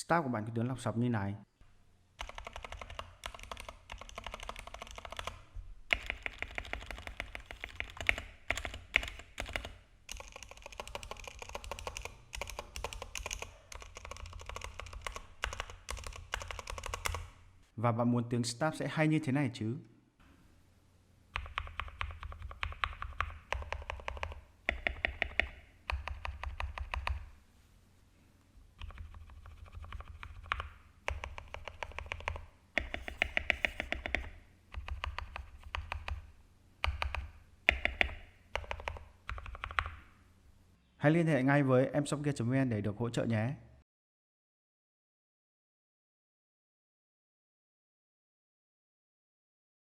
Staff của bạn cứ đứng lọc sọc như này. Và bạn muốn tiếng staff sẽ hay như thế này chứ? Hãy liên hệ ngay với emshopgear.vn để được hỗ trợ nhé.